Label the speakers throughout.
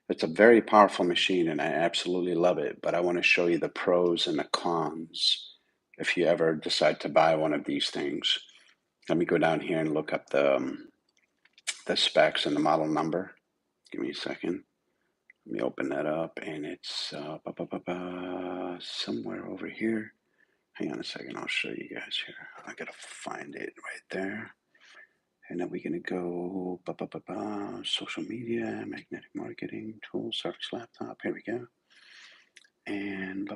Speaker 1: It's a very powerful machine and I absolutely love it, but I want to show you the pros and the cons if you ever decide to buy one of these things. Let me go down here and look up the specs and the model number. Give me a second. Let me open that up, and it's somewhere over here. Hang on a second, I'll show you guys here. I gotta find it right there. And then we're gonna go social media, magnetic marketing, tools, Surface laptop. Here we go. And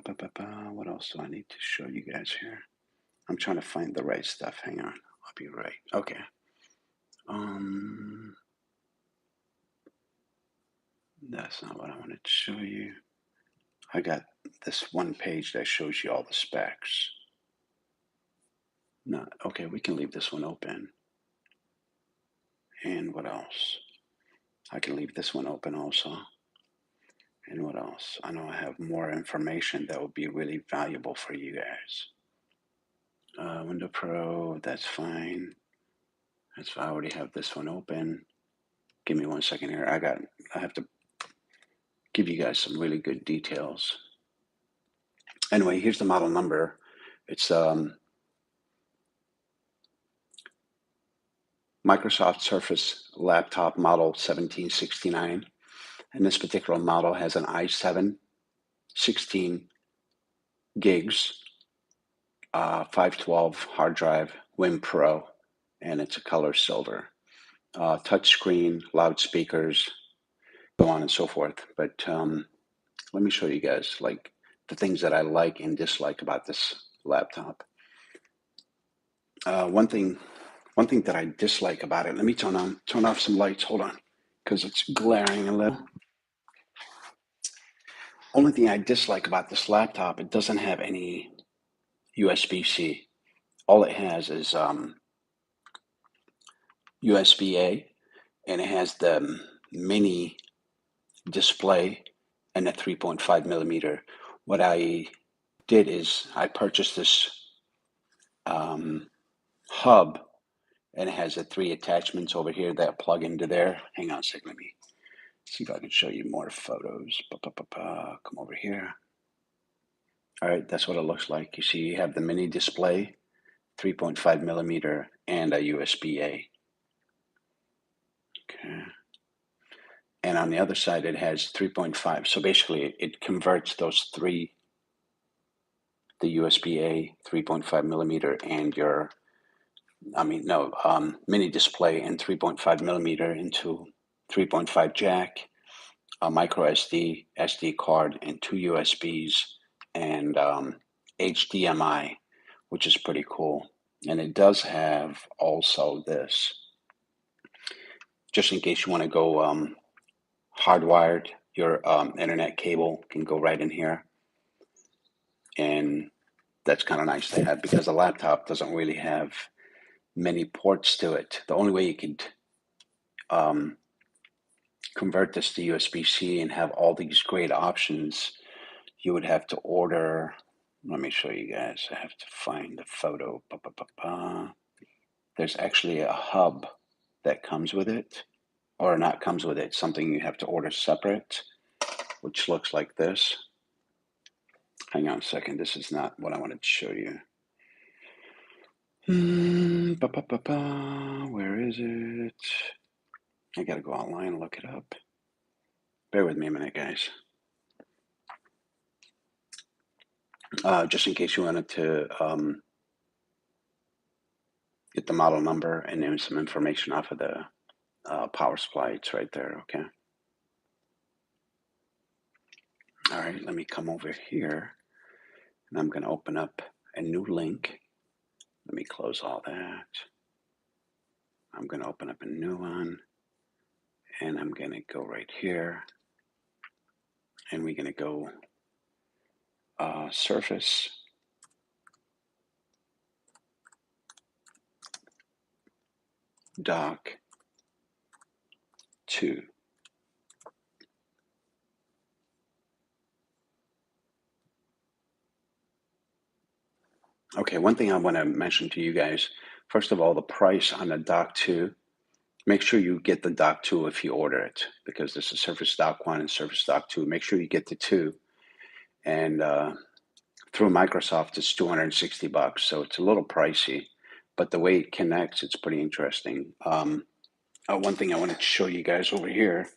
Speaker 1: what else do I need to show you guys here? I'm trying to find the right stuff. Hang on, I'll be right. Okay. That's not what I wanted to show you. I got this one page that shows you all the specs. No, okay, we can leave this one open. And what else? I can leave this one open also. And what else? I know I have more information that would be really valuable for you guys. Window Pro, that's fine. That's I already have this one open. Give me 1 second here. I have to give you guys some really good details. Anyway, here's the model number. It's Microsoft Surface laptop model 1769. And this particular model has an i7 16 gigs, 512 hard drive, Win Pro, and it's a color silver. Touch screen, loudspeakers, so on and so forth. But let me show you guys like the things that I like and dislike about this laptop. One thing that I dislike about it. Let me turn off some lights. Hold on, because it's glaring a little. Only thing I dislike about this laptop, it doesn't have any USB-C. All it has is USB-A, and it has the mini display and a 3.5 millimeter. What I did is I purchased this hub, and it has the 3 attachments over here that plug into there. Hang on a second, let me see if I can show you more photos. Come over here. All right, that's what it looks like. You see, you have the mini display, 3.5 millimeter, and a USB-A. Okay. And on the other side, it has 3.5. So basically, it converts those three, the USB-A, 3.5 millimeter, and your, mini display and 3.5 millimeter into 3.5 jack, a micro SD card, and 2 USBs, and HDMI, which is pretty cool. And it does have also this, just in case you want to go hardwired, your internet cable can go right in here. And that's kind of nice to have because a laptop doesn't really have many ports to it. The only way you could convert this to USB-C and have all these great options, you would have to order. Let me show you guys. I have to find the photo. There's actually a hub that comes with it, or not comes with it, something you have to order separate, which looks like this. Hang on a second. This is not what I wanted to show you. Where is it? I gotta go online and look it up. Bear with me a minute, guys. Just in case you wanted to get the model number and then some information off of the power supply, it's right there, okay? All right, let me come over here and I'm gonna open up a new link. Let me close all that. I'm gonna open up a new one and I'm gonna go right here and we're gonna go Surface Dock 2. Okay, one thing I want to mention to you guys, first of all, the price on the Dock 2, make sure you get the dock 2 if you order it, because there's a Surface Dock 1 and Surface Dock 2. Make sure you get the 2. And through Microsoft, it's $260, so it's a little pricey. But the way it connects, it's pretty interesting. One thing I wanted to show you guys over here,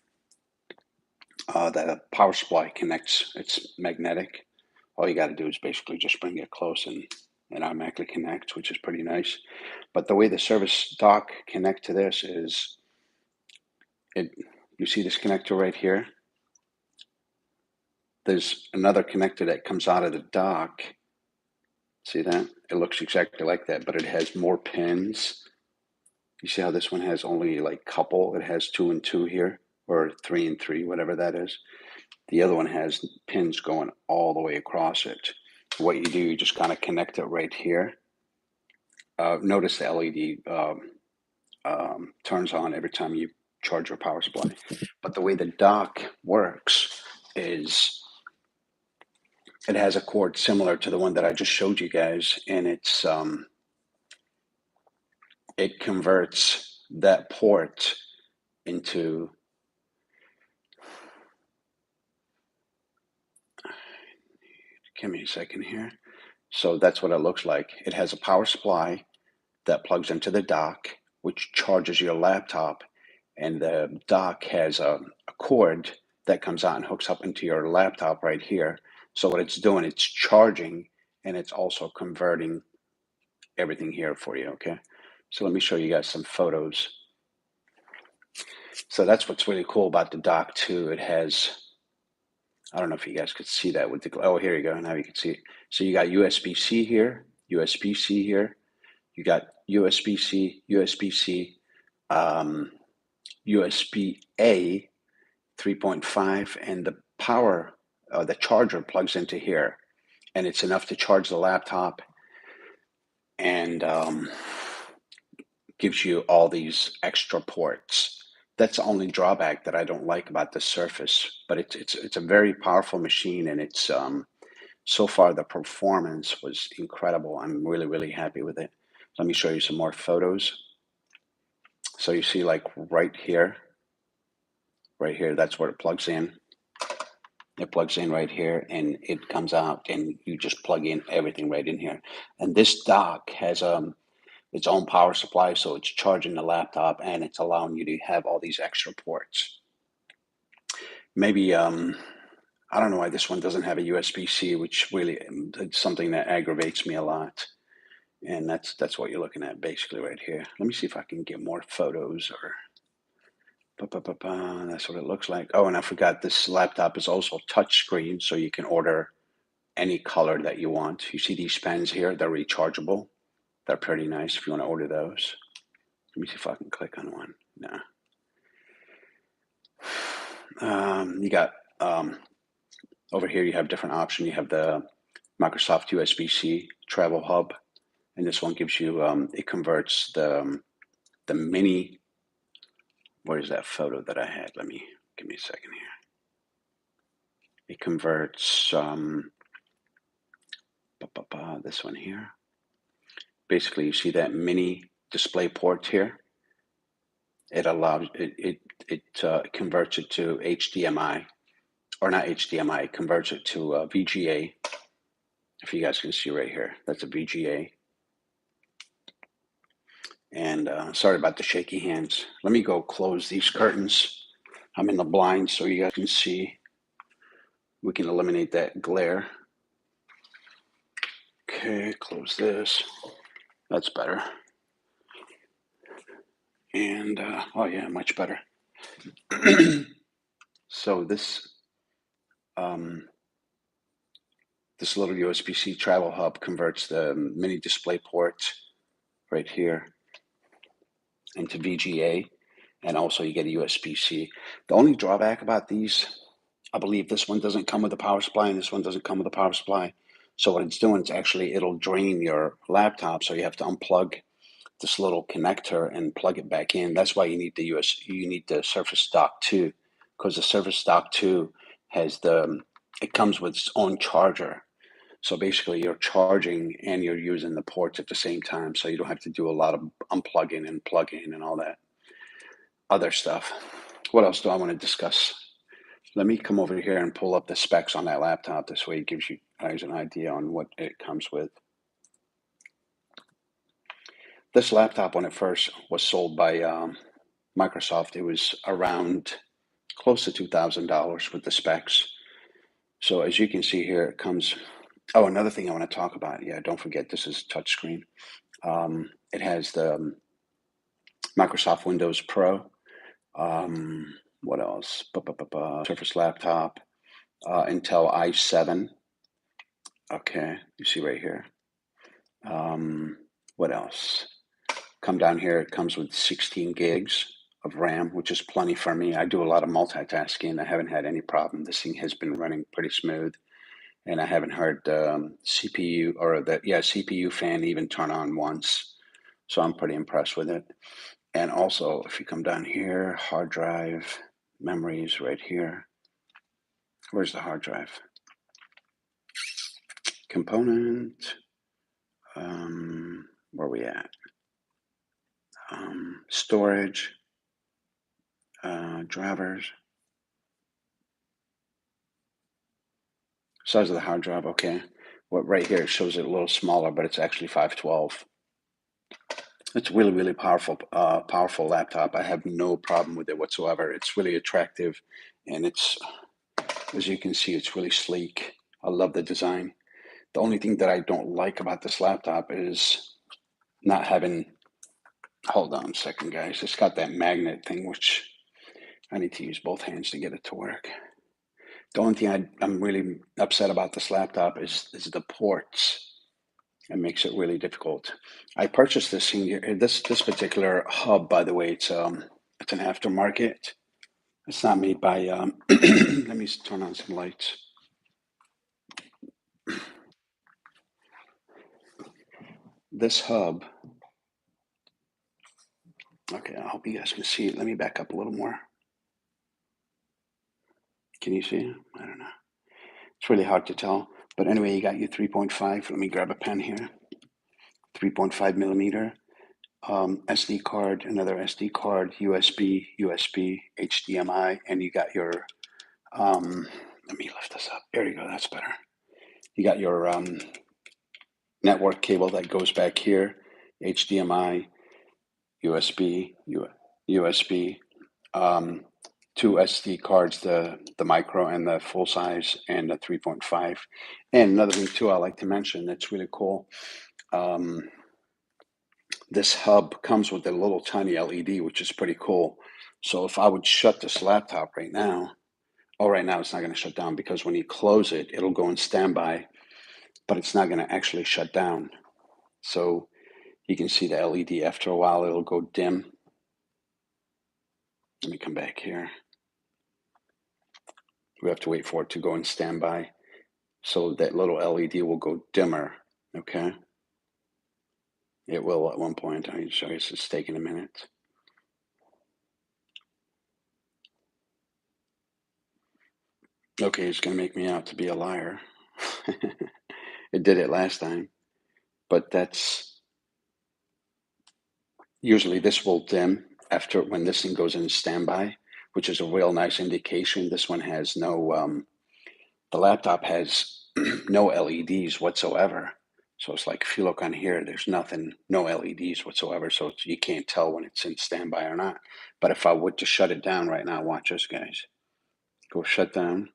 Speaker 1: that a power supply connects. It's magnetic. All you got to do is basically just bring it close and it automatically connects, which is pretty nice. But the way the Surface Dock connect to this is, you see this connector right here? There's another connector that comes out of the dock. See that? It looks exactly like that, but it has more pins. You see how this one has only like couple? It has 2 and 2 here, or 3 and 3, whatever that is. The other one has pins going all the way across it. What you do, you just kind of connect it right here. Notice the LED turns on every time you charge your power supply. But the way the dock works is it has a cord similar to the one that I just showed you guys, and it's it converts that port into, give me a second here. So that's what it looks like. It has a power supply that plugs into the dock, which charges your laptop, and the dock has a cord that comes out and hooks up into your laptop right here. So what it's doing, it's charging, and it's also converting everything here for you, okay? So let me show you guys some photos. So that's what's really cool about the dock too. It has, I don't know if you guys could see that with the, oh, here you go, now you can see it. So you got USB-C here, USB-C here, you got USB-C, USB-C, USB-A 3.5, and the power, the charger plugs into here, and it's enough to charge the laptop, and gives you all these extra ports. That's the only drawback that I don't like about the Surface, but it's a very powerful machine, and it's so far the performance was incredible. I'm really happy with it. Let me show you some more photos. So you see, like right here, that's where it plugs in. It plugs in right here, and it comes out, and you just plug in everything right in here. And this dock has its own power supply, so it's charging the laptop, and it's allowing you to have all these extra ports. Maybe I don't know why this one doesn't have a USB-C, which really it's something that aggravates me a lot. And that's what you're looking at basically right here. Let me see if I can get more photos, or that's what it looks like. Oh, and I forgot, this laptop is also touchscreen, so you can order any color that you want. You see these pens here, they're rechargeable. They're pretty nice if you want to order those. Let me see if I can click on one. No. You got over here, you have different options. You have the Microsoft USB-C travel hub, and this one gives you, it converts the mini, where's that photo that I had? Give me a second here. It converts this one here. Basically, you see that mini display port here. It allows it converts it to HDMI, or not HDMI. It converts it to VGA. If you guys can see right here, that's a VGA. And sorry about the shaky hands. Let me go close these curtains. I'm in the blind so you guys can see. We can eliminate that glare. Okay, close this. That's better. And oh yeah, much better. So this this little USB-C travel hub converts the mini display port right here into VGA, and also you get a USB-C. The only drawback about these, I believe this one doesn't come with a power supply, and this one doesn't come with a power supply. So what it's doing is actually it'll drain your laptop, so you have to unplug this little connector and plug it back in. That's why you need the Surface Dock 2, because the Surface Dock 2 has it comes with its own charger. So basically you're charging and you're using the ports at the same time, so you don't have to do a lot of unplugging and plugging and all that. other stuff. What else do I want to discuss? Let me come over here and pull up the specs on that laptop. This way it gives you guys an idea on what it comes with. This laptop, when it first was sold by Microsoft, it was around close to $2,000 with the specs. So as you can see here, it comes. Oh, another thing I want to talk about. Yeah, don't forget this is touchscreen. It has the Microsoft Windows Pro. What else? Surface laptop, Intel i7. Okay, you see right here. What else? Come down here, it comes with 16 gigs of RAM, which is plenty for me. I do a lot of multitasking. I haven't had any problem. This thing has been running pretty smooth, and I haven't heard CPU or the CPU fan even turn on once. So I'm pretty impressed with it. And also, if you come down here, hard drive, memories right here. Where's the hard drive? Component. Where are we at? Storage. Drivers. Size of the hard drive, okay. Well, right here it shows it a little smaller, but it's actually 512. It's really, really powerful laptop. I have no problem with it whatsoever. It's really attractive, and it's, as you can see, it's really sleek. I love the design. The only thing that I don't like about this laptop is not having, hold on a second, guys. It's got that magnet thing, which I need to use both hands to get it to work. The only thing I'm really upset about this laptop is the ports. It makes it really difficult. I purchased this thing here, this particular hub, by the way. It's an aftermarket. It's not made by. Let me turn on some lights. This hub. Okay, I hope you guys can see it. Let me back up a little more. Can you see it? I don't know. It's really hard to tell. But anyway, you got your 3.5. Let me grab a pen here. 3.5 millimeter. SD card, another SD card, USB, HDMI, and you got your, let me lift this up. There you go, that's better. You got your network cable that goes back here, HDMI, USB, USB, two SD cards, the micro and the full size, and the 3.5. And another thing too I like to mention that's really cool, this hub comes with a little tiny LED, which is pretty cool. So if I would shut this laptop right now, right now it's not going to shut down because when you close it, it'll go in standby, but it's not going to actually shut down. So you can see the LED after a while, it'll go dim. Let me come back here. We have to wait for it to go in standby. So that little LED will go dimmer, okay? It will at one point. I can show you, it's taking a minute. Okay, it's going to make me out to be a liar. It did it last time, but that's usually this will dim after when this thing goes in standby, which is a real nice indication. This one has no, the laptop has no LEDs whatsoever. So it's like if you look on here, there's nothing, no LEDs whatsoever. So you can't tell when it's in standby or not. But if I would to shut it down right now, watch this, guys. Go shut down.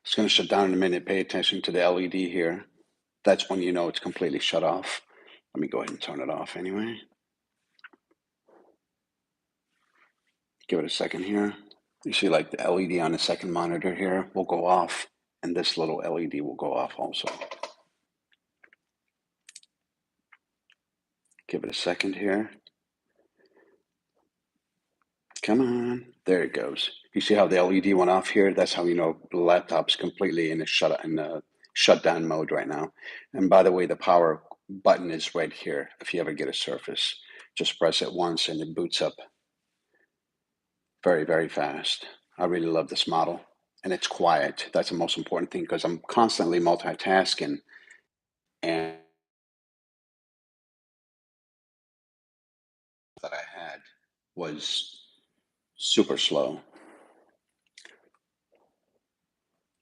Speaker 1: It's going to shut down in a minute. Pay attention to the LED here. That's when you know it's completely shut off. Let me go ahead and turn it off anyway. Give it a second here. You see like the LED on the second monitor here will go off, and this little LED will go off also. Give it a second here. Come on. There it goes. You see how the LED went off here? That's how you know the laptop's completely in a shutdown mode right now. And by the way, the power button is right here. If you ever get a Surface, just press it once and it boots up very, very fast. I really love this model. And it's quiet. That's the most important thing because I'm constantly multitasking and was super slow.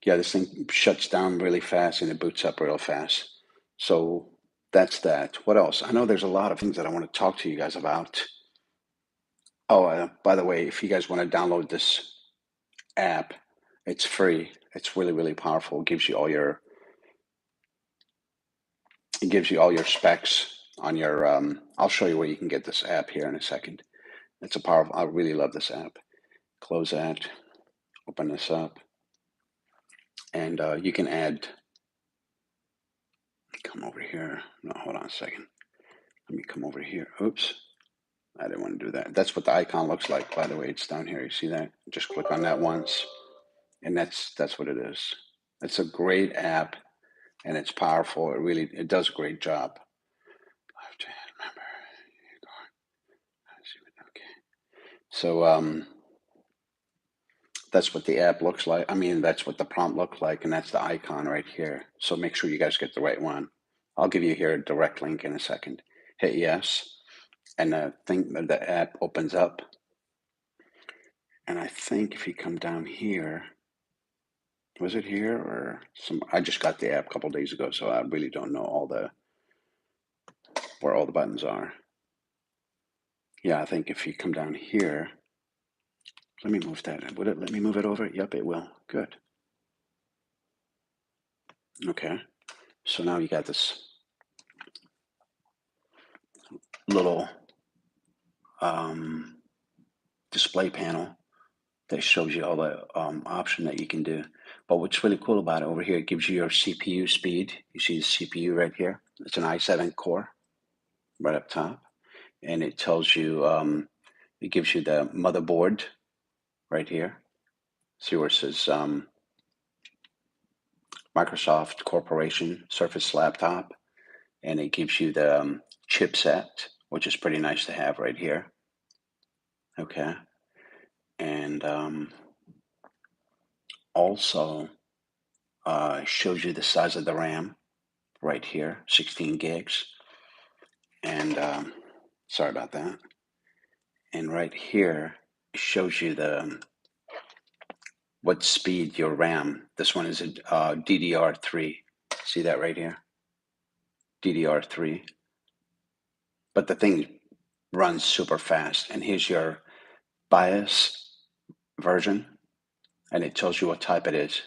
Speaker 1: Yeah, this thing shuts down really fast and it boots up real fast. So that's that. What else? I know there's a lot of things that I want to talk to you guys about. Oh, by the way, if you guys want to download this app, it's free. It's really, really powerful. It gives you all your specs on your. I'll show you where you can get this app here in a second. It's a powerful. I really love this app. Close that. Open this up, and you can add. Come over here. No, hold on a second. Let me come over here. Oops. I didn't want to do that. That's what the icon looks like, by the way. It's down here. You see that? Just click on that once, and that's what it is. It's a great app, and it's powerful. It does a great job. Remember. Okay. So that's what the app looks like. I mean, that's what the prompt looks like, and that's the icon right here. So make sure you guys get the right one. I'll give you here a direct link in a second. Hit yes, and the app opens up. And I think if you come down here, was it here or some? I just got the app a couple days ago, so I really don't know where all the buttons are. Yeah, I think if you come down here, let me move that. Would it let me move it over? Yep, it will. Good. Okay. So now you got this little display panel that shows you all the option that you can do. But what's really cool about it over here, it gives you your CPU speed. You see the CPU right here. It's an i7 core right up top. And it tells you, it gives you the motherboard right here. See where it says Microsoft Corporation Surface Laptop. And it gives you the chipset, which is pretty nice to have right here. Okay. And also shows you the size of the RAM right here, 16 gigs. And sorry about that. And right here it shows you what speed your RAM. This one is a DDR3. See that right here? DDR3. But the thing runs super fast. And here's your BIOS version, and it tells you what type it is.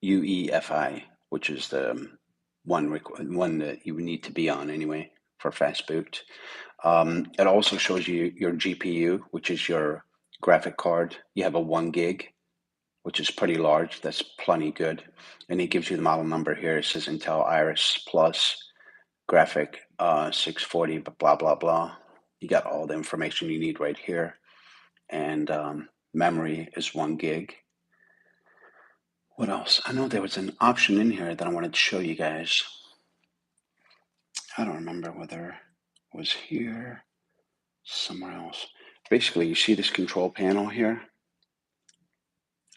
Speaker 1: UEFI, which is the one that you need to be on anyway for fast boot. It also shows you your GPU, which is your graphic card. You have a 1 gig, which is pretty large. That's plenty good. And it gives you the model number here. It says Intel Iris Plus graphic 640, blah, blah, blah. You got all the information you need right here. And memory is 1 gig. What else? I know there was an option in here that I wanted to show you guys. I don't remember whether it was here, somewhere else. Basically, you see this control panel here?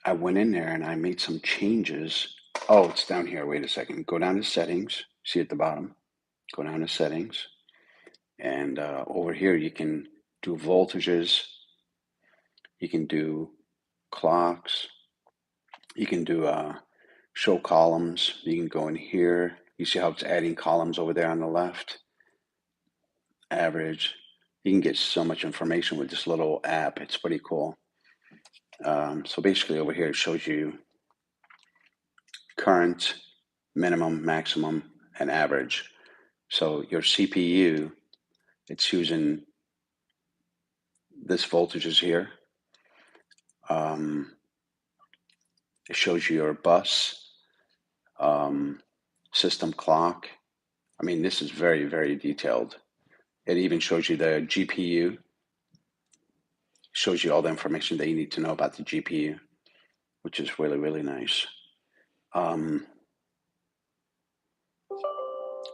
Speaker 1: I went in there and I made some changes. Oh, it's down here. Wait a second. Go down to settings. See at the bottom? Go down to settings. And over here, you can do voltages. You can do clocks. You can do show columns. You can go in here. You see how it's adding columns over there on the left? Average. You can get so much information with this little app. It's pretty cool. So basically over here, it shows you current, minimum, maximum, and average. So your CPU, it's using this voltages here. It shows you your bus, system clock. I mean, this is very, very detailed. It even shows you the GPU. Shows you all the information that you need to know about the GPU, which is really, really nice.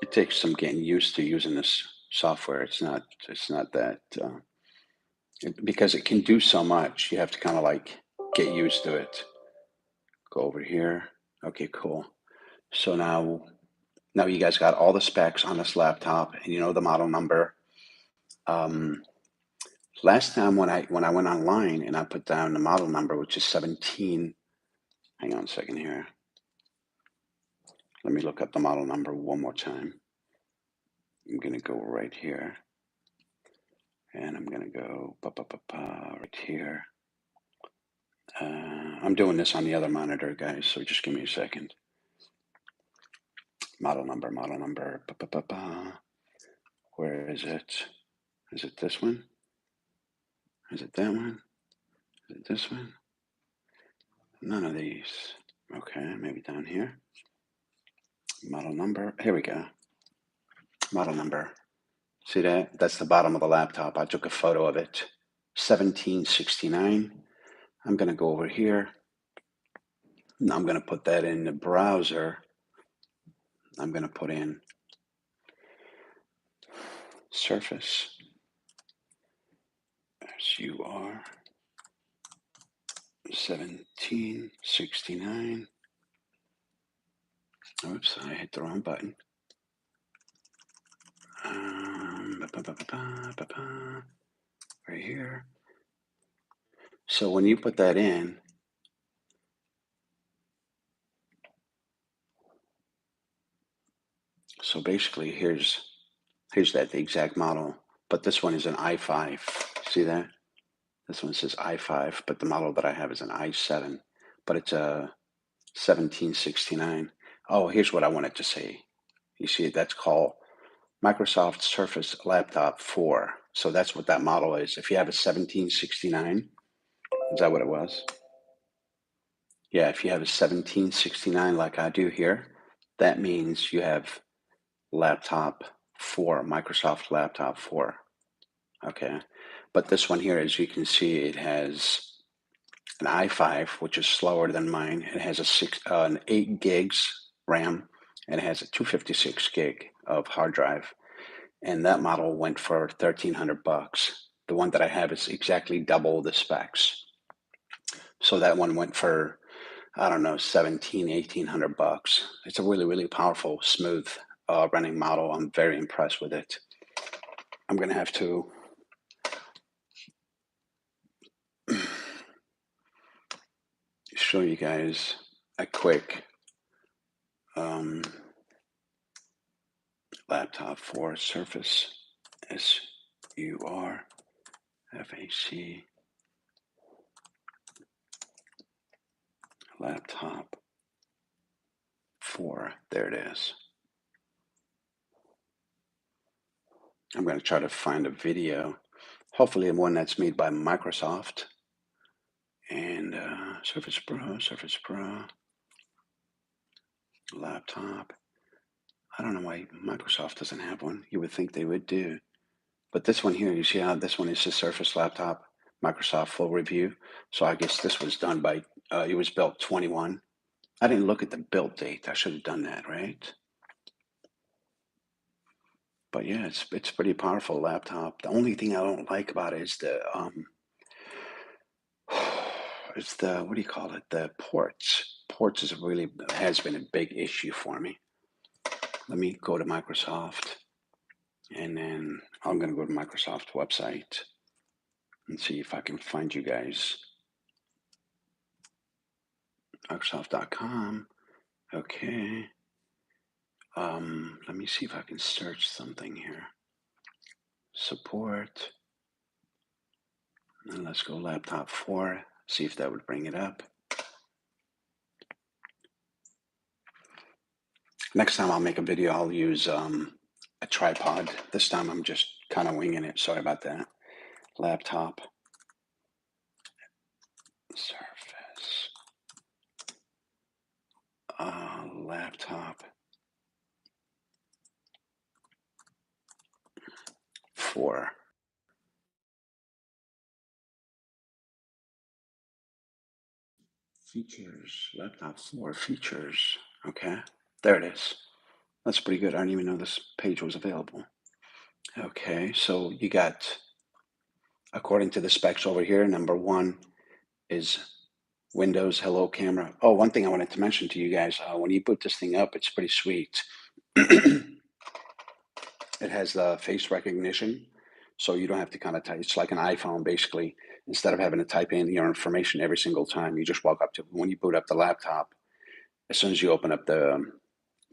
Speaker 1: It takes some getting used to using this software. It's not that because it can do so much. You have to kind of like get used to it. Go over here. Okay, cool. So now you guys got all the specs on this laptop, and you know the model number. Last time when I went online and I put down the model number, which is 17, hang on a second here. Let me look up the model number one more time. I'm going to go right here. And I'm going to go right here. I'm doing this on the other monitor, guys, so just give me a second. Model number. Where is it? Is it this one? Is it that one? Is it this one? None of these. Okay, maybe down here. Model number. Here we go. Model number. See that? That's the bottom of the laptop. I took a photo of it. 1769. I'm going to go over here. Now I'm going to put that in the browser. I'm going to put in Surface. SUR 1769. Oops, I hit the wrong button. Right here. So when you put that in, so basically here's that the exact model, but this one is an i5. See that? This one says i5, but the model that I have is an i7, but it's a 1769. Oh, here's what I wanted to say. You see, that's called Microsoft Surface Laptop 4. So that's what that model is. If you have a 1769, is that what it was? Yeah, if you have a 1769 like I do here, that means you have laptop 4, Microsoft Laptop 4. Okay, but this one here, as you can see, it has an i5, which is slower than mine. It has an 8 gigs RAM, and it has a 256 gig of hard drive. And that model went for $1,300. The one that I have is exactly double the specs. So that one went for, I don't know, $1,700-$1,800. It's a really, really powerful, smooth running model. I'm very impressed with it. I'm going to have to show you guys a quick laptop for Surface, SURFAC laptop 4. There it is. I'm going to try to find a video, hopefully one that's made by Microsoft. And Surface Pro laptop. I don't know why Microsoft doesn't have one. You would think they would do. But this one here, you see how this one is the Surface laptop, Microsoft full review. So I guess this was done by, it was built 21. I didn't look at the build date. I should have done that, right? But yeah, it's pretty powerful laptop. The only thing I don't like about it is the what do you call it? The ports. Ports has been a big issue for me. Let me go to Microsoft, and then I'm going to go to Microsoft website and see if I can find you guys. Microsoft.com. Okay. Let me see if I can search something here. Support. And let's go laptop 4. See if that would bring it up. Next time I'll make a video, I'll use a tripod. This time I'm just kind of winging it. Sorry about that. Laptop. Surface. Laptop 4. Features. Laptop 4 features. Okay. There it is. That's pretty good. I didn't even know this page was available. Okay. So you got, according to the specs over here, number 1 is Windows Hello Camera. Oh, one thing I wanted to mention to you guys, when you boot this thing up, it's pretty sweet. It has the face recognition. So you don't have to kind of type. It's like an iPhone, basically. Instead of having to type in your information every single time, you just walk up to, when you boot up the laptop, as soon as you open up the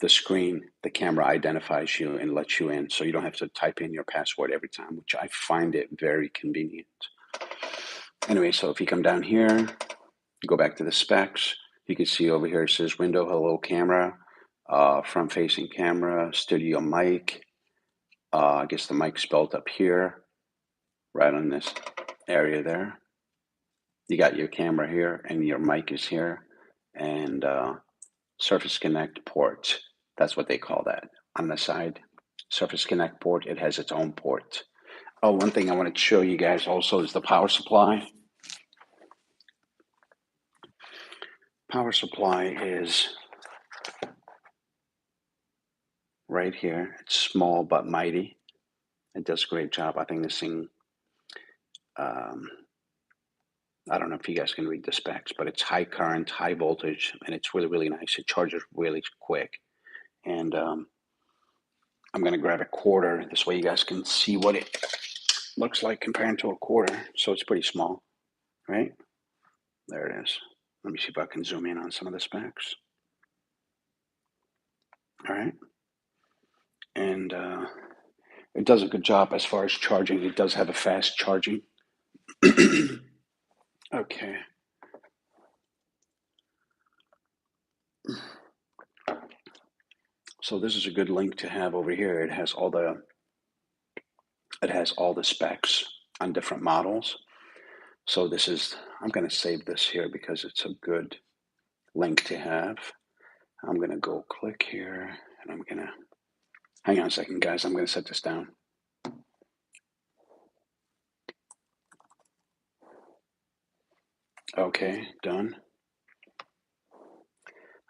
Speaker 1: screen, the camera identifies you and lets you in. So you don't have to type in your password every time, which I find it very convenient. Anyway, so if you come down here, go back to the specs, you can see over here it says window, hello camera, front facing camera, studio mic. I guess the mic's built up here, right on this area there. You got your camera here and your mic is here, and Surface Connect port. That's what they call that on the side. Surface Connect port, it has its own port. Oh, one thing I wanted to show you guys also is the power supply. Power supply is right here. It's small but mighty. It does a great job. I think this thing, I don't know if you guys can read the specs, but it's high current, high voltage, and it's really, really nice. It charges really quick. And I'm going to grab a quarter. This way you guys can see what it looks like compared to a quarter. So it's pretty small, right? There it is. Let me see if I can zoom in on some of the specs. All right. And it does a good job as far as charging. It does have a fast charging. Okay. So this is a good link to have over here. It has all the specs on different models. So this is, I'm going to save this here because it's a good link to have. I'm going to go click here and I'm going to, hang on a second, guys. I'm going to set this down. Okay, done.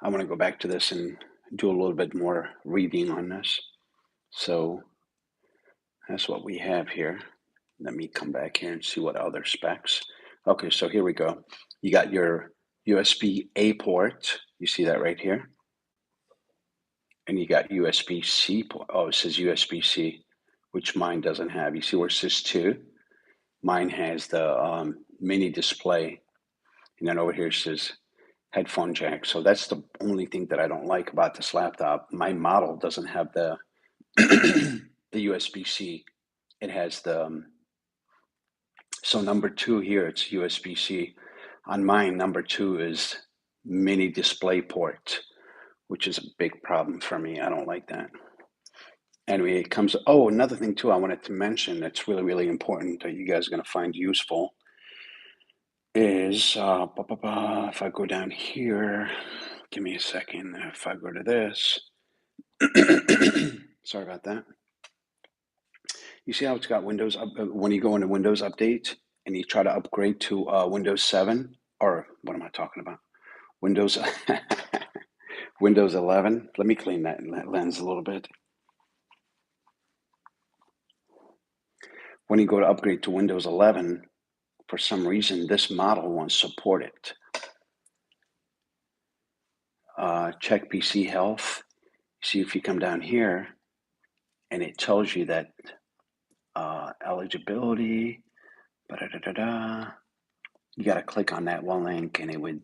Speaker 1: I want to go back to this and do a little bit more reading on this. So that's what we have here. Let me come back here and see what other specs. Okay, so here we go. You got your USB-A port. You see that right here? And you got USB-C port. Oh, it says USB-C, which mine doesn't have. You see where it says 2? Mine has the mini display. And then over here it says headphone jack. So that's the only thing that I don't like about this laptop. My model doesn't have the the USB-C. It has the so number 2 here, it's USB-C. On mine, number 2 is mini display port, which is a big problem for me. I don't like that. Anyway, it comes, oh, another thing too I wanted to mention that's really, really important that you guys are going to find useful is, if I go down here, give me a second. If I go to this, sorry about that. You see how it's got Windows, when you go into Windows Update and you try to upgrade to Windows 7, or what am I talking about? Windows, Windows 11. Let me clean that lens a little bit. When you go to upgrade to Windows 11, for some reason, this model won't support it. Check PC health. See if you come down here and it tells you that eligibility, you got to click on that one link and it would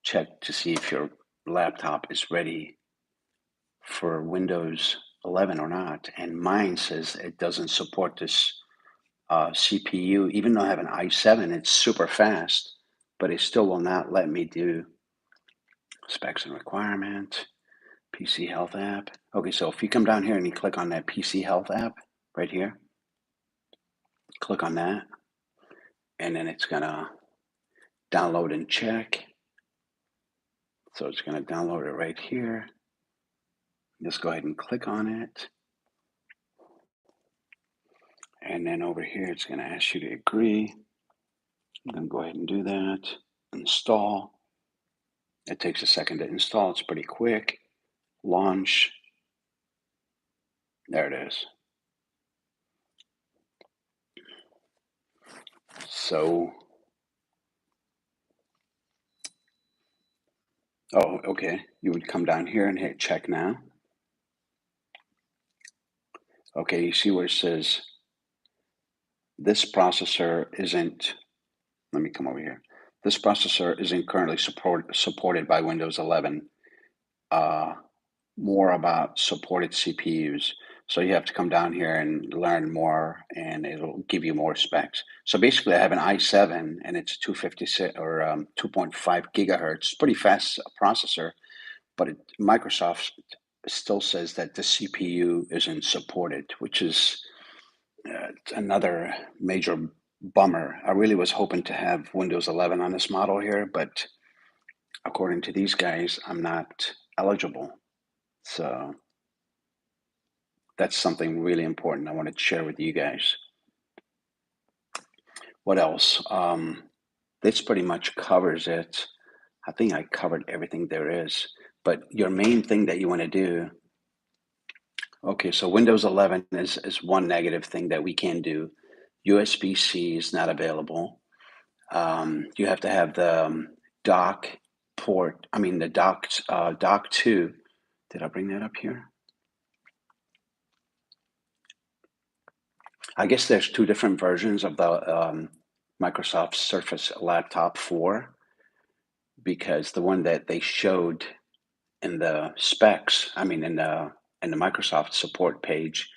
Speaker 1: check to see if your laptop is ready for Windows 11 or not. And mine says it doesn't support this CPU. Even though I have an i7, it's super fast, but it still will not let me do specs and requirement, PC Health app. Okay, so if you come down here and you click on that PC Health app right here, click on that, and then it's gonna download and check. So it's gonna download it right here. Just go ahead and click on it. And then over here, it's gonna ask you to agree. I'm gonna go ahead and do that. Install. It takes a second to install, it's pretty quick. Launch. There it is. So, oh, okay. You would come down here and hit check now. Okay, you see where it says this processor isn't, let me come over here. This processor isn't currently supported by Windows 11. More about supported CPUs. So you have to come down here and learn more, and it'll give you more specs. So basically, I have an i7, and it's 256 or 2.5 gigahertz, pretty fast processor. But Microsoft still says that the CPU isn't supported, which is another major bummer. I really was hoping to have Windows 11 on this model here, but according to these guys, I'm not eligible. So that's something really important I wanted to share with you guys. What else? This pretty much covers it. I think I covered everything there is. But your main thing that you want to do, okay, so Windows 11 is one negative thing that we can do. USB-C is not available. You have to have the dock port, I mean the dock 2. Did I bring that up here? I guess there's two different versions of the Microsoft Surface Laptop 4, because the one that they showed in the specs, I mean in the Microsoft support page,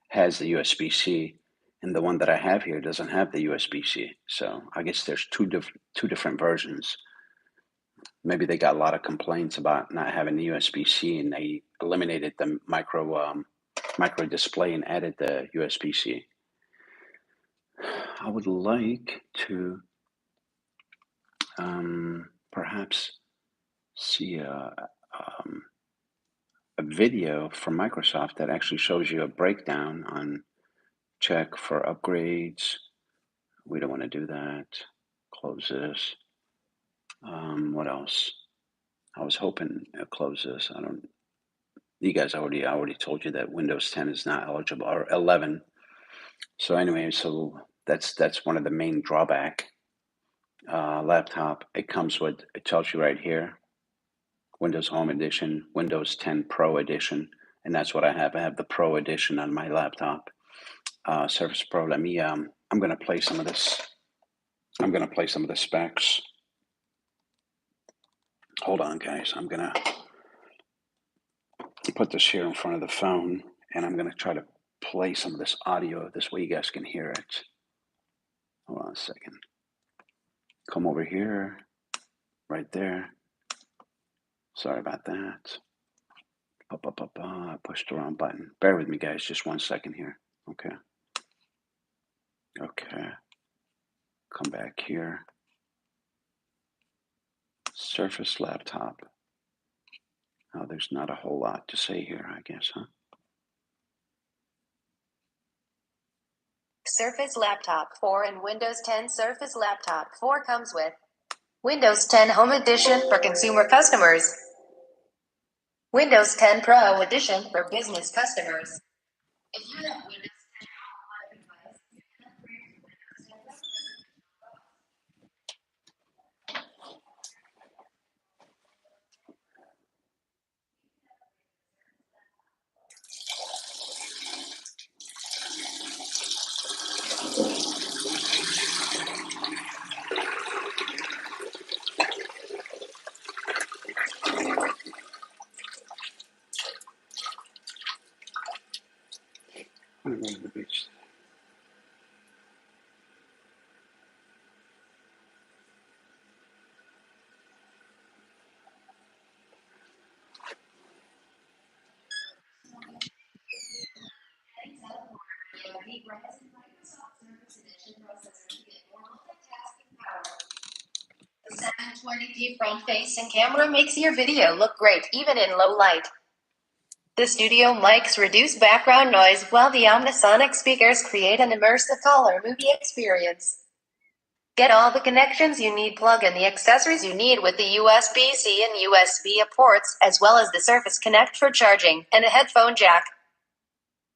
Speaker 1: has the USB-C, and the one that I have here doesn't have the USB-C. So I guess there's two different versions. Maybe they got a lot of complaints about not having the USB-C, and they eliminated the micro display and added the USB-C. I would like to perhaps see a video from Microsoft that actually shows you a breakdown on check for upgrades. We don't want to do that. Close this. What else? I was hoping to close this. I don't. You guys already told you that Windows 10 is not eligible, or 11. So anyway, so that's one of the main drawback. Laptop, it comes with, it tells you right here, Windows Home Edition, Windows 10 Pro Edition, and that's what I have. I have the Pro Edition on my laptop. Surface Pro. Let me. I'm going to play some of this. I'm going to play some of the specs. Hold on, guys. I'm going to put this here in front of the phone, and I'm going to try to play some of this audio. This way you guys can hear it. Hold on a second. Come over here, right there. Sorry about that. I pushed the wrong button. Bear with me, guys. Just 1 second here. Okay. Come back here. Surface Laptop. Oh, there's not a whole lot to say here, I guess, huh?
Speaker 2: Surface Laptop 4 and Windows 10. Surface Laptop 4 comes with Windows 10 Home Edition for consumer customers, Windows 10 Pro Edition for business customers. If you have Windows 10 on a device, you can upgrade to Windows 10 Pro.
Speaker 1: I'm going to the beach.
Speaker 2: The 720p front-facing camera makes your video look great even in low light. The studio mics reduce background noise, while the Omnisonic speakers create an immersive color movie experience. Get all the connections you need, plug in the accessories you need with the USB-C and USB-A ports, as well as the Surface Connect for charging, and a headphone jack.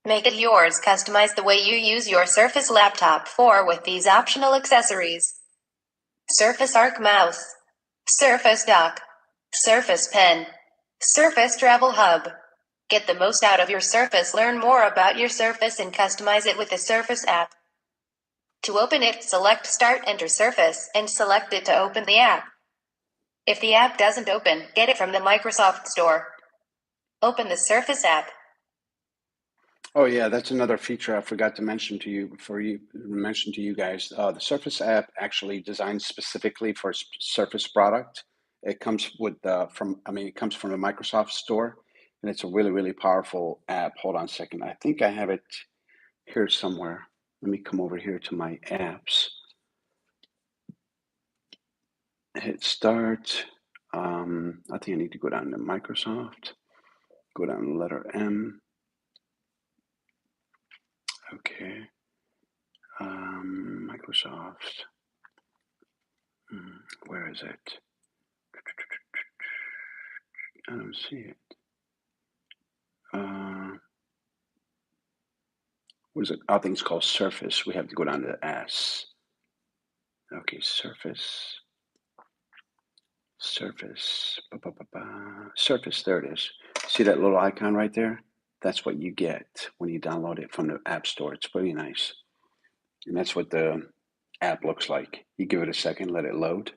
Speaker 2: Make it yours. Customize the way you use your Surface Laptop 4 with these optional accessories: Surface Arc Mouse, Surface Dock, Surface Pen, Surface Travel Hub. Get the most out of your Surface. Learn more about your Surface and customize it with the Surface app. To open it, select Start, enter Surface, and select it to open the app. If the app doesn't open, get it from the Microsoft Store. Open the Surface app.
Speaker 1: Oh yeah, that's another feature I forgot to mention to you guys. The Surface app actually designed specifically for Surface product. It comes with it comes from the Microsoft Store, and it's a really, really powerful app. Hold on a second. I think I have it here somewhere. Let me come over here to my apps. Hit start. I think I need to go down to Microsoft. Go down to letter M. Okay. Microsoft. Where is it? I don't see it. What is it? I think it's called Surface. We have to go down to S. Okay, Surface. Surface. Surface, there it is. See that little icon right there? That's what you get when you download it from the App Store. It's pretty nice. And that's what the app looks like. You give it a second, let it load.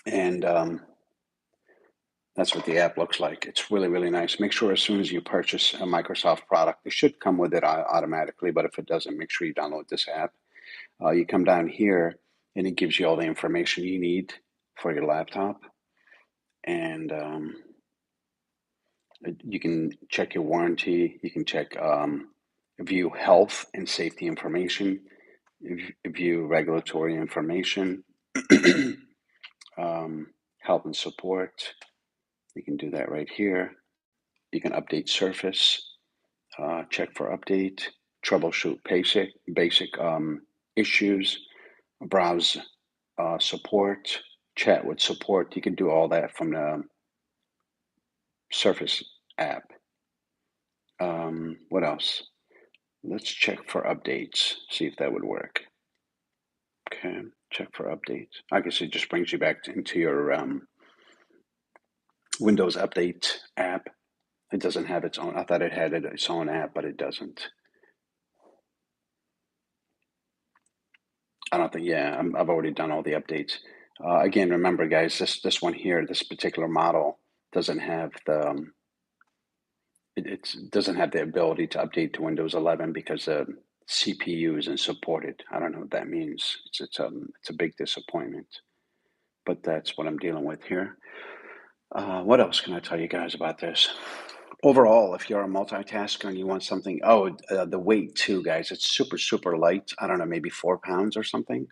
Speaker 1: And that's what the app looks like. It's really, really nice. Make sure as soon as you purchase a Microsoft product, it should come with it automatically, but if it doesn't, make sure you download this app. You come down here and it gives you all the information you need for your laptop. And you can check your warranty. You can check, view health and safety information, view regulatory information, help and support. You can do that right here. You can update Surface, check for update, troubleshoot basic issues, browse support, chat with support. You can do all that from the Surface app. What else? Let's check for updates, see if that would work. Okay, check for updates. I guess it just brings you back into your Windows Update app. It doesn't have its own. I thought it had its own app, but it doesn't. I don't think. Yeah, I've already done all the updates. Again, remember, guys, this one here, this particular model doesn't have the. It doesn't have the ability to update to Windows 11 because the CPU isn't supported. I don't know what that means. It's a big disappointment. But that's what I'm dealing with here. What else can I tell you guys about this? Overall, if you're a multitasker and you want something, the weight too, guys, it's super, super light. I don't know, maybe 4 pounds or something.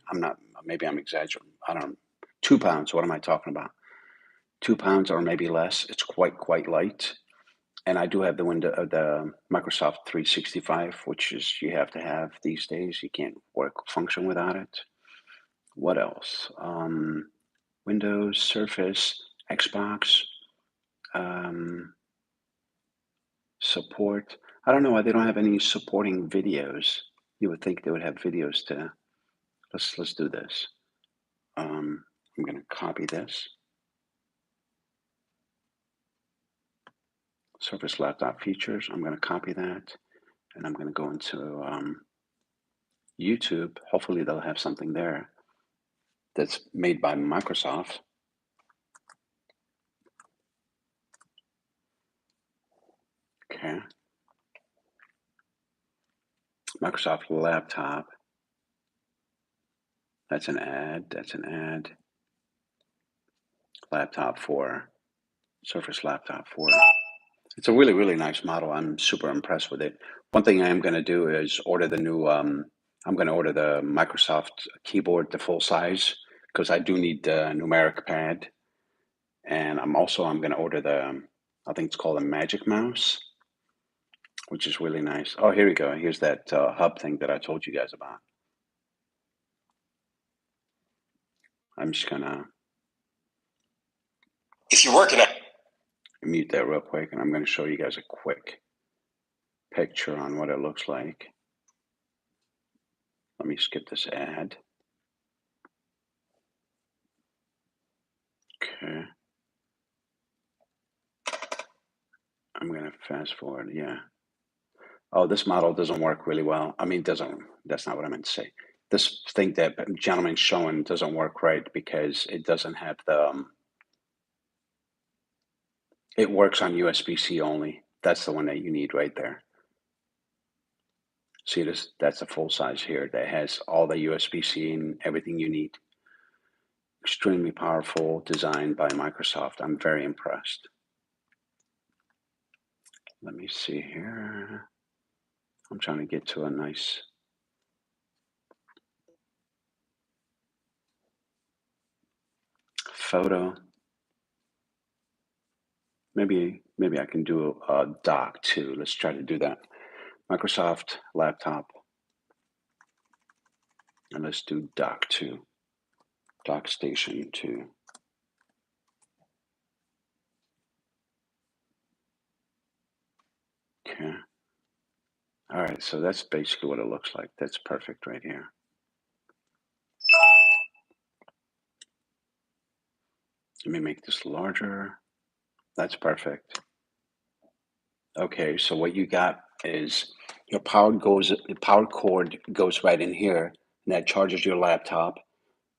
Speaker 1: Maybe I'm exaggerating. I don't know. 2 pounds. What am I talking about? 2 pounds or maybe less. It's quite light. And I do have the Microsoft 365, which is you have to have these days. You can't function without it. What else? Windows, Surface, Xbox, support. I don't know why they don't have any supporting videos. You would think they would have videos to. Let's do this. I'm going to copy this. Surface laptop features. I'm going to copy that, and I'm going to go into YouTube. Hopefully, they'll have something there that's made by Microsoft. Okay. Microsoft laptop. That's an ad. That's an ad. Laptop 4. Surface laptop 4. It's a really, really nice model. I'm super impressed with it. One thing I am going to do is order the new, I'm going to order the Microsoft keyboard, the full size, because I do need the numeric pad. And I'm going to order I think it's called a Magic Mouse, which is really nice. Oh, here we go. Here's that hub thing that I told you guys about. I'm just going to.
Speaker 2: If you're working at.
Speaker 1: Mute that real quick, and I'm going to show you guys a quick picture on what it looks like. Let me skip this ad. Okay. I'm going to fast forward, yeah. Oh, this model doesn't work really well. I mean, doesn't, that's not what I meant to say. This thing that gentleman's showing doesn't work right because it doesn't have the, it works on USB-C only. That's the one that you need right there. See this? That's a full size here that has all the USB-C and everything you need. Extremely powerful, designed by Microsoft. I'm very impressed. Let me see here. I'm trying to get to a nice photo. Maybe I can do a dock too. Let's try to do that. Microsoft laptop. And let's do dock 2. Dock station 2. Okay. All right, so that's basically what it looks like. That's perfect right here. Let me make this larger. That's perfect. Okay, so what you got is your power cord goes right in here, and that charges your laptop.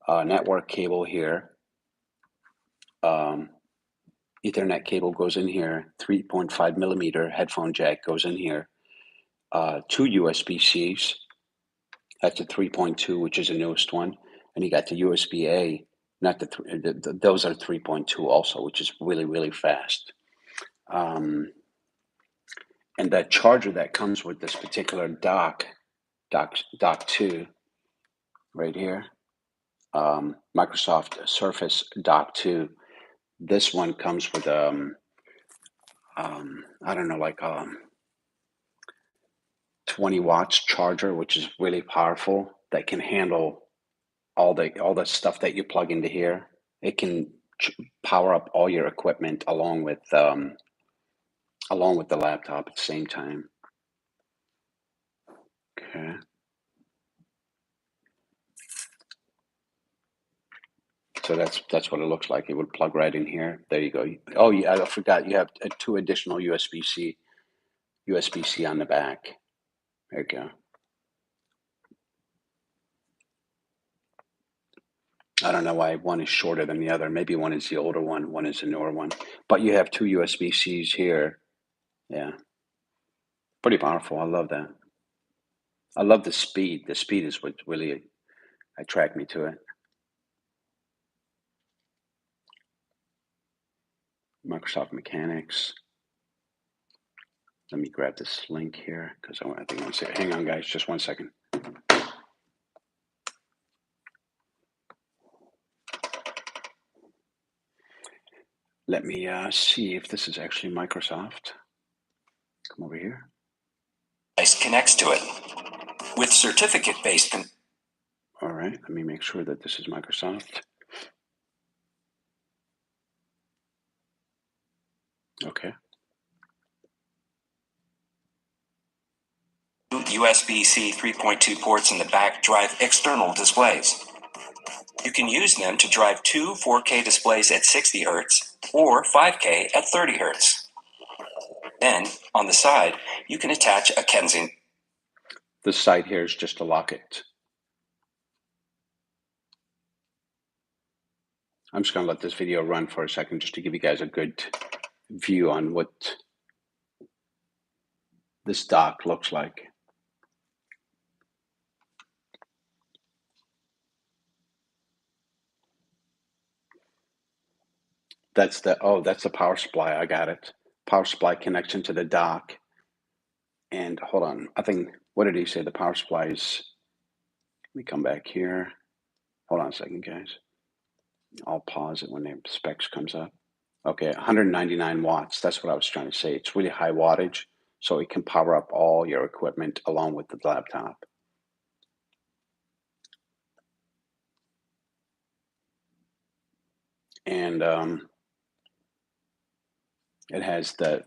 Speaker 1: Network cable here. Ethernet cable goes in here. 3.5 millimeter headphone jack goes in here. 2 USB-Cs. That's a 3.2, which is the newest one, and you got the USB-A. Not those are 3.2 also, which is really fast. And that charger that comes with this particular dock 2, right here, Microsoft Surface Dock 2. This one comes with I don't know, like 20 watts charger, which is really powerful. That can handle all the stuff that you plug into here. It can power up all your equipment along with the laptop at the same time. Okay. So that's what it looks like. It would plug right in here. There you go. Oh yeah, I forgot. You have 2 additional USB-C on the back. There you go. I don't know why one is shorter than the other. Maybe one is the older one is the newer one. But you have 2 USB-Cs here. Yeah. Pretty powerful. I love that. I love the speed. The speed is what really attracted me to it. Microsoft Mechanics. Let me grab this link here because I think I want to say, hang on guys, just one second. Let me see if this is actually Microsoft. Come over here.
Speaker 2: Connects to it with certificate-based.
Speaker 1: All right, let me make sure that this is Microsoft. Okay.
Speaker 2: USB-C 3.2 ports in the back drive external displays. You can use them to drive 2 4K displays at 60 Hz or 5K at 30 Hz. Then, on the side, you can attach a Kensington.
Speaker 1: This side here is just to lock it. I'm just going to let this video run for a second just to give you guys a good view on what this dock looks like. That's the power supply. I got it. Power supply connection to the dock. And hold on, I think, what did he say? The power supply is, let me come back here. Hold on a second, guys. I'll pause it when the specs comes up. Okay, 199 watts. That's what I was trying to say. It's really high wattage, so it can power up all your equipment along with the laptop. And it has the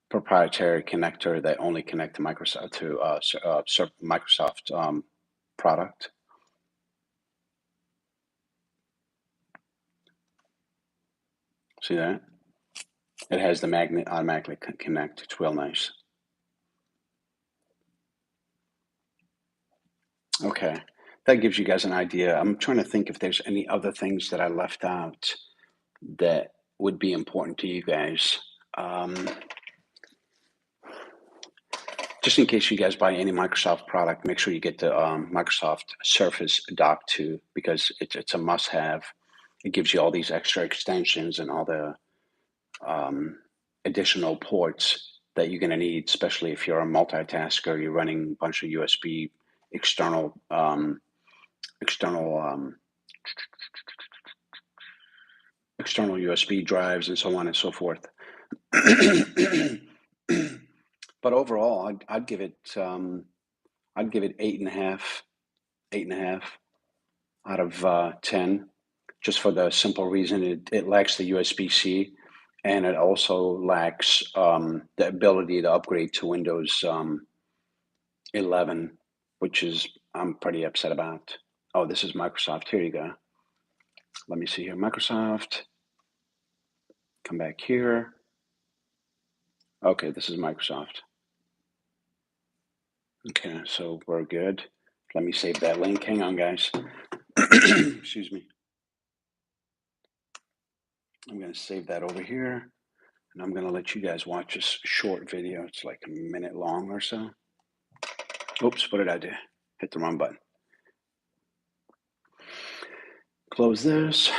Speaker 1: proprietary connector that only connect to Microsoft Microsoft product. See that? It has the magnet automatically connect. It's real nice. Okay, that gives you guys an idea. I'm trying to think if there's any other things that I left out that would be important to you guys. Just in case you guys buy any Microsoft product, make sure you get the Microsoft Surface Dock 2 because it's a must-have. It gives you all these extra extensions and all the additional ports that you're going to need, especially if you're a multitasker, you're running a bunch of USB external external USB drives and so on and so forth. But overall, I'd give it 8.5 out of 10, just for the simple reason it lacks the USB-C, and it also lacks the ability to upgrade to Windows 11, which is I'm pretty upset about. Oh, this is Microsoft. Here you go. Let me see here. Microsoft. Come back here. Okay, this is Microsoft. Okay, so we're good. Let me save that link. Hang on, guys. Excuse me. I'm going to save that over here, and I'm going to let you guys watch this short video. It's like a minute long or so. Oops, what did I do? Hit the wrong button. Close this,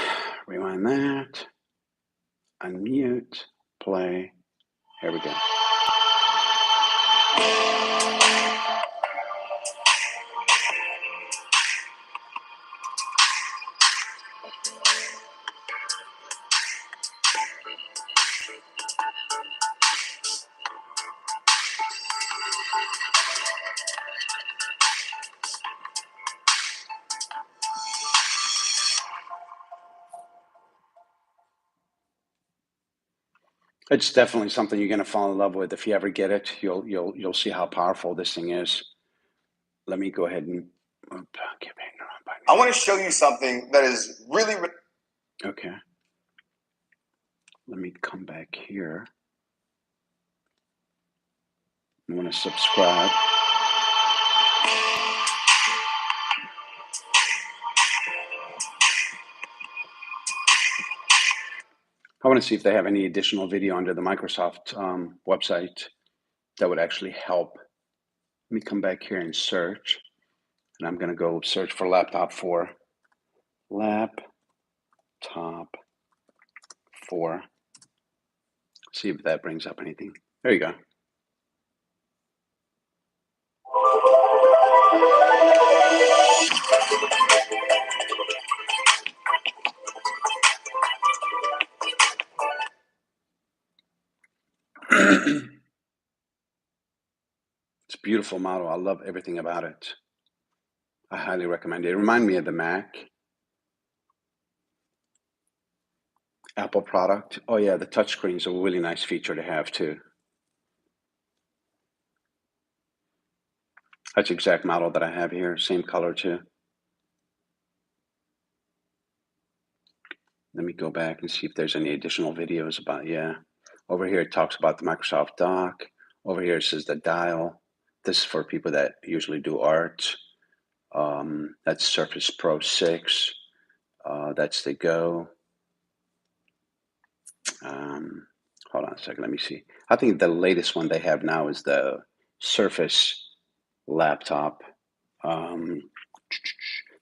Speaker 1: rewind that, unmute, play. Here we go. It's definitely something you're going to fall in love with. If you ever get it, you'll see how powerful this thing is. Let me go ahead and
Speaker 3: I want to show you something that is really
Speaker 1: okay. Let me come back here. I want to subscribe. I want to see if they have any additional video under the Microsoft website that would actually help. Let me come back here and search. And I'm going to go search for laptop 4. Laptop 4. See if that brings up anything. There you go. It's a beautiful model. I love everything about it. I highly recommend it. It reminds me of the Mac. Apple product. Oh yeah, the touchscreen is a really nice feature to have too. That's the exact model that I have here. Same color too. Let me go back and see if there's any additional videos about, yeah. Over here it talks about the Microsoft dock. Over here it says the dial. This is for people that usually do art. That's Surface Pro 6. That's the Go. Hold on a second, let me see. I think the latest one they have now is the Surface laptop.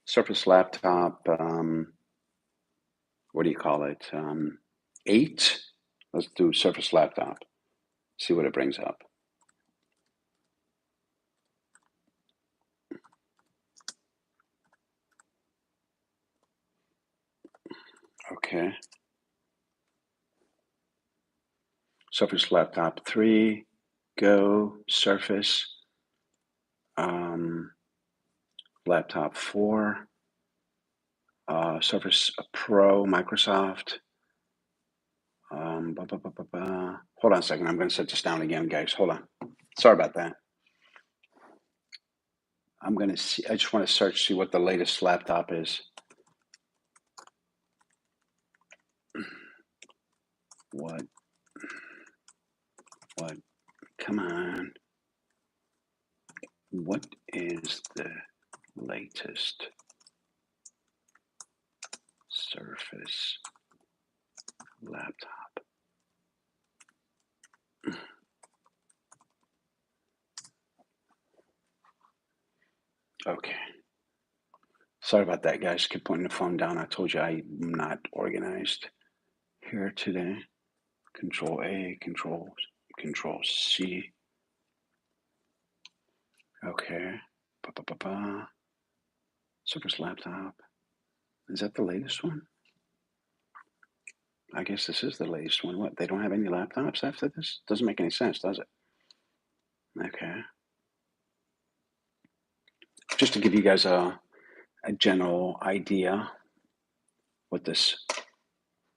Speaker 1: Surface laptop, what do you call it? 8? Let's do Surface laptop. See what it brings up. Okay. Surface laptop 3, Go, Surface, laptop 4, Surface Pro, Microsoft. Hold on a second. I'm going to set this down again, guys. Hold on. Sorry about that. I'm going to see. I just want to search, see what the latest laptop is. What? Come on. What is the Surface laptop. Okay. Sorry about that, guys. Keep putting the phone down. I told you I'm not organized here today. Control A, Control C. Okay. Surface laptop. Is that the latest one? I guess this is the latest one. What? They don't have any laptops after this? Doesn't make any sense, does it? Okay. Just to give you guys a general idea what this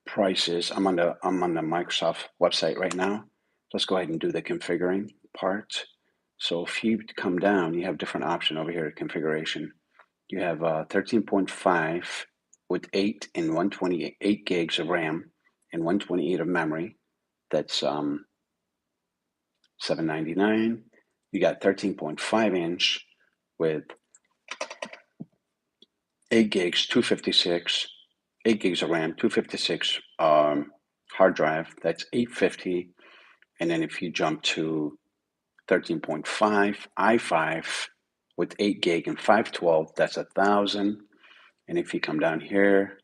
Speaker 1: price is. I'm on the Microsoft website right now. Let's go ahead and do the configuring part. So if you come down, you have different option over here, configuration. You have 13.5 with 8 and 128 gigs of RAM and 128 of memory. That's $799. You got 13.5 inch with 8 gigs, 256, 8 gigs of RAM, 256 hard drive. That's $850. And then if you jump to 13.5 i5 with 8 gig and 512, that's $1,000. And if you come down here,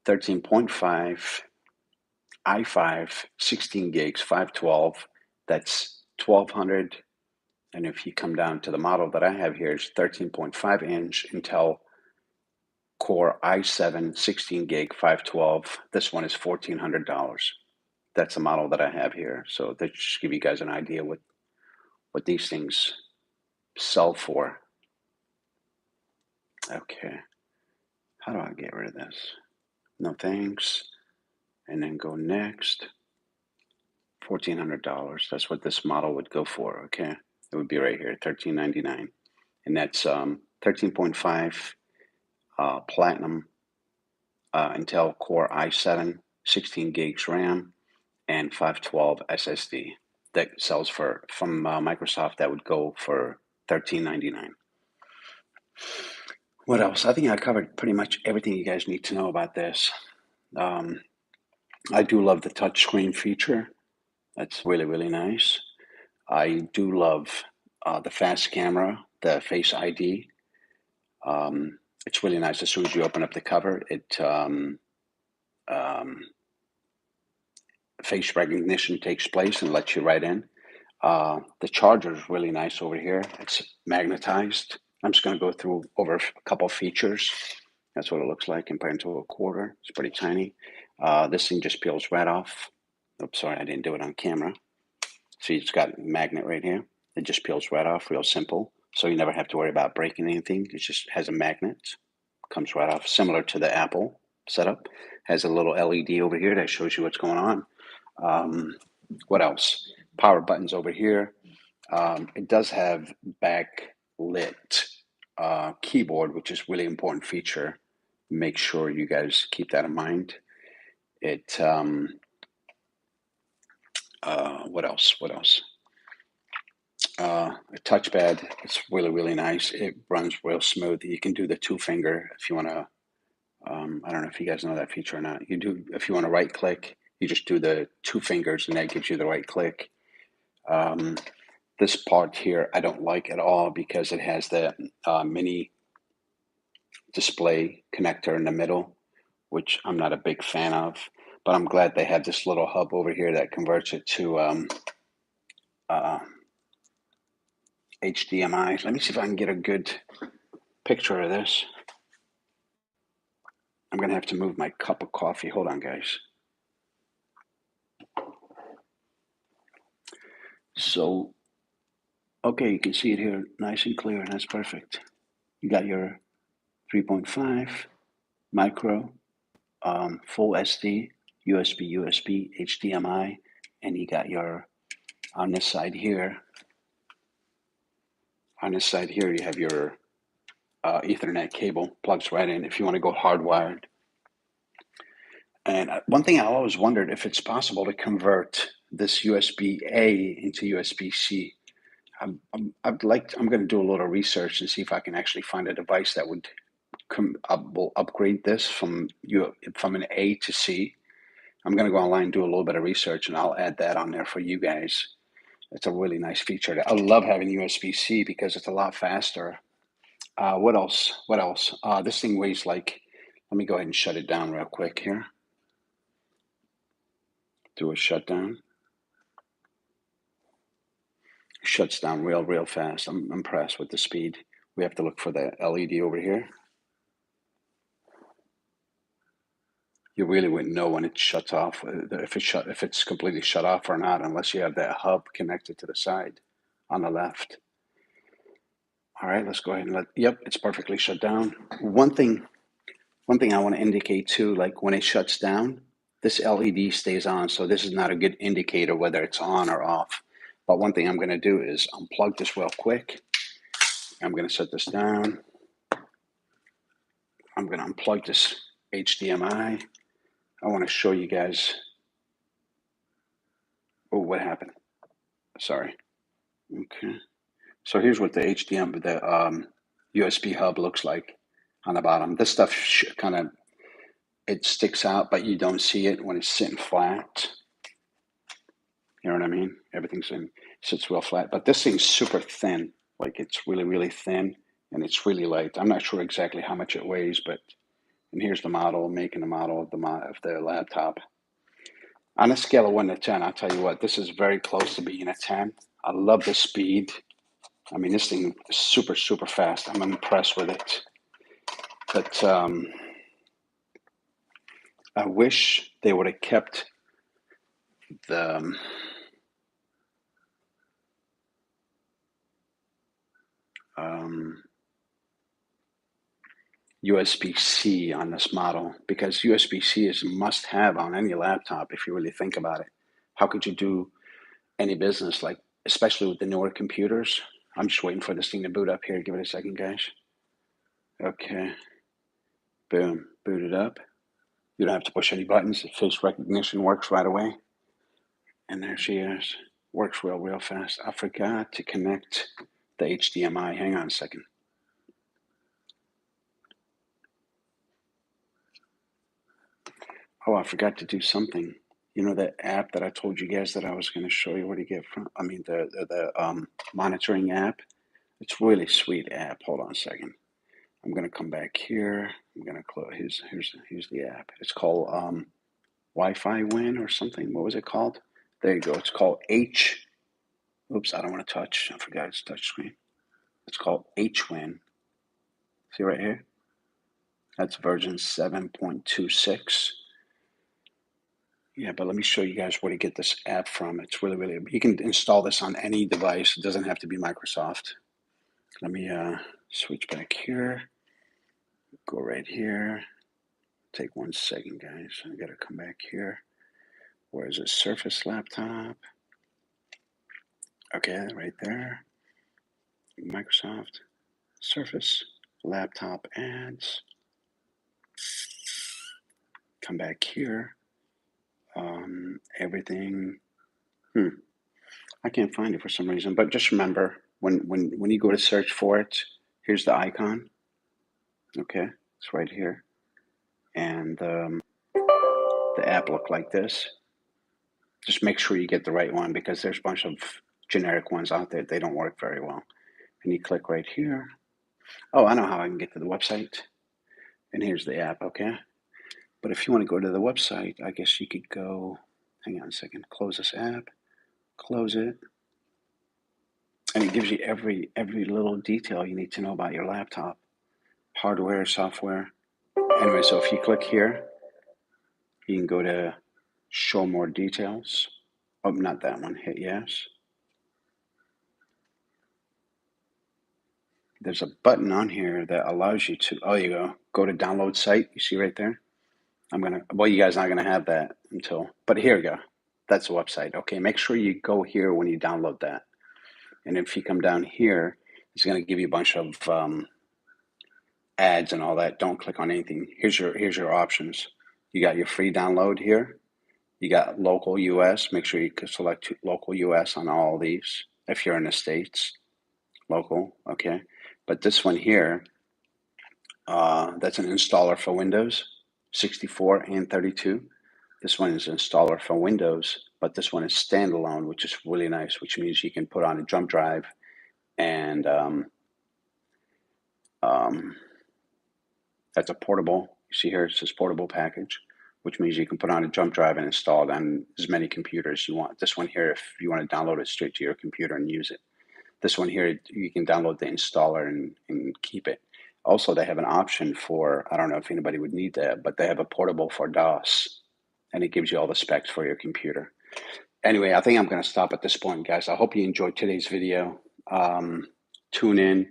Speaker 1: 13.5 i5, 16 gigs, 512, that's $1,200. And if you come down to the model that I have here, it's 13.5 inch Intel Core i7, 16 gig, 512. This one is $1,400. That's the model that I have here. So that should give you guys an idea what these things sell for. Okay. How do I get rid of this? No thanks. And then go next. $1,400. That's what this model would go for. Okay. It would be right here, $1,399. And that's 13.5 Platinum Intel Core i7, 16 gigs RAM, and 512 SSD. That sells from Microsoft. That would go for $1,399. What else? I think I covered pretty much everything you guys need to know about this. I do love the touchscreen feature. That's really, really nice. I do love the fast camera, the Face ID. It's really nice. As soon as you open up the cover, it face recognition takes place and lets you right in. The charger is really nice over here. It's magnetized. I'm just going to go through over a couple features. That's what it looks like compared to a quarter. It's pretty tiny. This thing just peels right off. Oops, sorry, I didn't do it on camera. See, it's got a magnet right here. It just peels right off, real simple. So you never have to worry about breaking anything. It just has a magnet. Comes right off, similar to the Apple setup. Has a little LED over here that shows you what's going on. What else? Power buttons over here. It does have backlit keyboard, which is really important feature. Make sure you guys keep that in mind. It what else? A touchpad. It's really, really nice. It runs real smooth. You can do the 2-finger if you want to. I don't know if you guys know that feature or not. You do if you want to right click. You just do the 2 fingers, and that gives you the right click. This part here I don't like at all because it has the mini display connector in the middle, which I'm not a big fan of. But I'm glad they have this little hub over here that converts it to HDMI. Let me see if I can get a good picture of this. I'm going to have to move my cup of coffee. Hold on, guys. So, okay, you can see it here nice and clear. That's perfect. You got your 3.5 micro, full SD, USB, HDMI, and you got your, on this side here, you have your Ethernet cable, plugs right in if you want to go hardwired. And one thing I always wondered if it's possible to convert this USB-A into USB-C. I'm going to do a little research and see if I can actually find a device that would will upgrade this from an A to C. I'm going to go online and do a little bit of research, and I'll add that on there for you guys. It's a really nice feature. I love having USB-C because it's a lot faster. What else? This thing weighs like, let me go ahead and shut it down real quick here. Do a shutdown. Shuts down real fast. I'm impressed with the speed. We have to look for the LED over here. You really wouldn't know when it shuts off, if it's completely shut off or not, unless you have that hub connected to the side on the left. All right, let's go ahead and yep, it's perfectly shut down. One thing I want to indicate too, like when it shuts down, this LED stays on, so this is not a good indicator whether it's on or off. But one thing I'm going to do is unplug this real quick. I'm going to set this down. I'm going to unplug this HDMI. I want to show you guys. Oh, what happened? Sorry. Okay. So here's what the USB hub looks like on the bottom. This stuff it sticks out, but you don't see it when it's sitting flat. You know what I mean? Everything sits real flat, but this thing's super thin. Like it's really thin, and it's really light. I'm not sure exactly how much it weighs, but and here's the model, making the model of the laptop. On a scale of 1 to 10, I'll tell you what, this is very close to being a 10. I love the speed. I mean, this thing is super fast. I'm impressed with it. But I wish they would have kept the USB-C on this model, because USB-C is a must-have on any laptop if you really think about it. How could you do any business, like especially with the newer computers? I'm just waiting for this thing to boot up here. Give it a second, guys. Okay. Boom. Booted up. You don't have to push any buttons. The face recognition works right away. And there she is. Works real fast. I forgot to connect the HDMI. Hang on a second. Oh, I forgot to do something. You know that app that I told you guys that I was going to show you where to get from? I mean, the monitoring app. It's a really sweet app. Hold on a second. I'm going to come back here. I'm going to close. Here's the app. It's called Wi-Fi Win or something. What was it called? There you go. It's called H. Oops, I don't want to touch. I forgot it's touch screen. It's called HWin. See right here? That's version 7.26. Yeah, but let me show you guys where to get this app from. It's really, you can install this on any device. It doesn't have to be Microsoft. Let me switch back here. Go right here. Take 1 second, guys. I gotta come back here. Where is it? Surface laptop. Okay, right there. Microsoft Surface laptop ads. Come back here. Everything. I can't find it for some reason, but just remember when you go to search for it, here's the icon. Okay, it's right here, and the app looked like this. Just make sure you get the right one, because there's a bunch of generic ones out there. They don't work very well. And you click right here. Oh, I know how I can get to the website. And here's the app, okay? But if you want to go to the website, I guess you could go, hang on a second, close this app, close it. And it gives you every little detail you need to know about your laptop, hardware, software. Anyway, so if you click here, you can go to show more details. Oh, not that one, hit yes. There's a button on here that allows you to, oh, you go to download site. You see right there? Well, you guys are not gonna have that until, but here we go. That's the website. Okay, make sure you go here when you download that. And if you come down here, it's gonna give you a bunch of ads and all that. Don't click on anything. Here's your options. You got your free download here. You got local US. Make sure you can select local US on all these. If you're in the States, local, okay. But this one here, That's an installer for Windows 64 and 32. This one is an installer for Windows, but this one is standalone, which is really nice, which means you can put on a jump drive and that's a portable. You see here it says portable package, which means you can put on a jump drive and install it on as many computers you want. This one here, if you want to download it straight to your computer and use it. This one here, you can download the installer and keep it. Also, they have an option for, I don't know if anybody would need that, but they have a portable for DOS, and it gives you all the specs for your computer. Anyway, I think I'm going to stop at this point, guys. I hope you enjoyed today's video. Tune in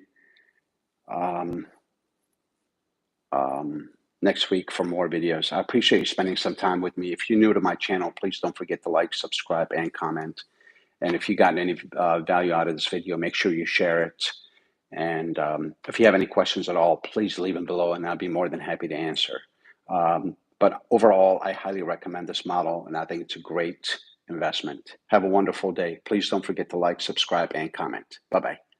Speaker 1: next week for more videos. I appreciate you spending some time with me. If you're new to my channel, please don't forget to like, subscribe, and comment. And if you got any value out of this video, make sure you share it. And if you have any questions at all, please leave them below and I'll be more than happy to answer. But overall, I highly recommend this model and I think it's a great investment. Have a wonderful day. Please don't forget to like, subscribe, and comment. Bye-bye.